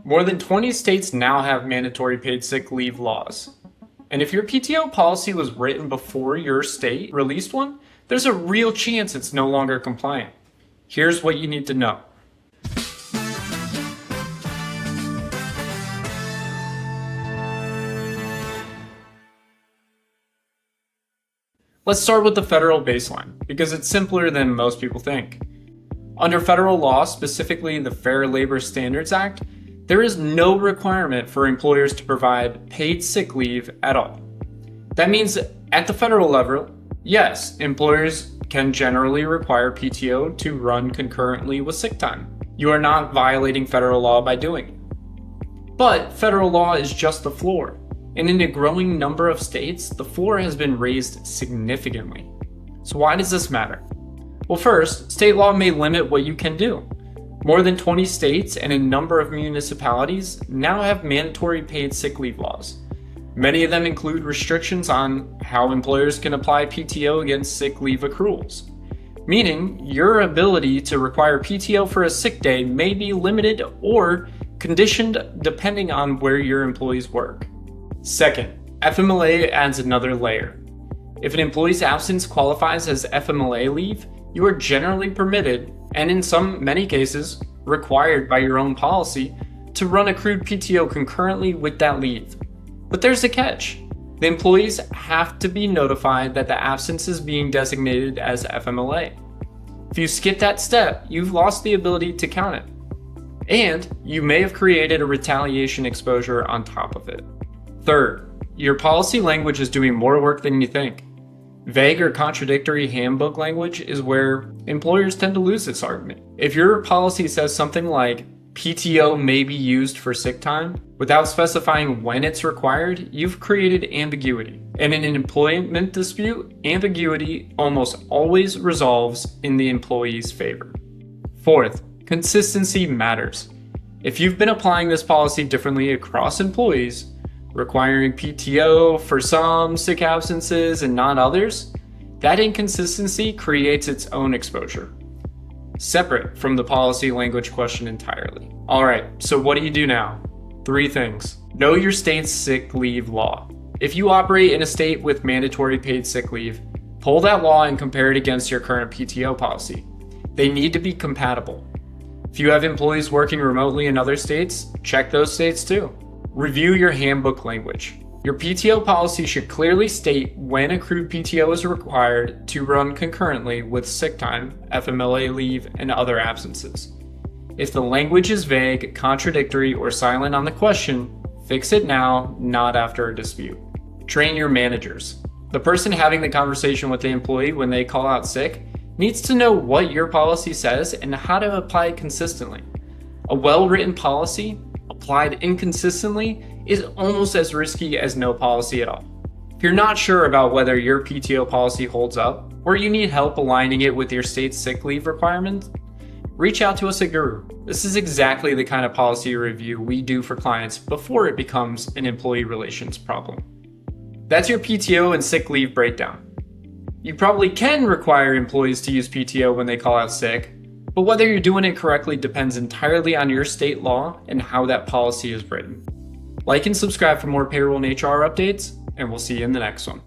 More than 20 states now have mandatory paid sick leave laws. And if your PTO policy was written before your state released one, there's a real chance it's no longer compliant. Here's what you need to know. Let's start with the federal baseline, because it's simpler than most people think. Under federal law, specifically the Fair Labor Standards Act, there is no requirement for employers to provide paid sick leave at all. That means at the federal level, yes, employers can generally require PTO to run concurrently with sick time. You are not violating federal law by doing it. But federal law is just the floor. And in a growing number of states, the floor has been raised significantly. So why does this matter? Well, first, state law may limit what you can do. More than 20 states and a number of municipalities now have mandatory paid sick leave laws. Many of them include restrictions on how employers can apply PTO against sick leave accruals, meaning your ability to require PTO for a sick day may be limited or conditioned depending on where your employees work. Second, FMLA adds another layer. If an employee's absence qualifies as FMLA leave, you are generally permitted, and in many cases, required by your own policy, to run accrued PTO concurrently with that leave. But there's a catch. The employees have to be notified that the absence is being designated as FMLA. If you skip that step, you've lost the ability to count it. And you may have created a retaliation exposure on top of it. Third, your policy language is doing more work than you think. Vague or contradictory handbook language is where employers tend to lose this argument. If your policy says something like PTO may be used for sick time without specifying when it's required, you've created ambiguity. And in an employment dispute, ambiguity almost always resolves in the employee's favor. Fourth, consistency matters. If you've been applying this policy differently across employees, requiring PTO for some sick absences and not others, that inconsistency creates its own exposure, separate from the policy language question entirely. All right, so what do you do now? 3 things. Know your state's sick leave law. If you operate in a state with mandatory paid sick leave, pull that law and compare it against your current PTO policy. They need to be compatible. If you have employees working remotely in other states, check those states too. Review your handbook language. Your PTO policy should clearly state when accrued PTO is required to run concurrently with sick time, FMLA leave, and other absences. If the language is vague, contradictory, or silent on the question, fix it now, not after a dispute. Train your managers. The person having the conversation with the employee when they call out sick needs to know what your policy says and how to apply it consistently. A well-written policy applied inconsistently is almost as risky as no policy at all. If you're not sure about whether your PTO policy holds up, or you need help aligning it with your state's sick leave requirements, reach out to us at guHRoo. This is exactly the kind of policy review we do for clients before it becomes an employee relations problem. That's your PTO and sick leave breakdown. You probably can require employees to use PTO when they call out sick, but whether you're doing it correctly depends entirely on your state law and how that policy is written. Like and subscribe for more payroll and HR updates, and we'll see you in the next one.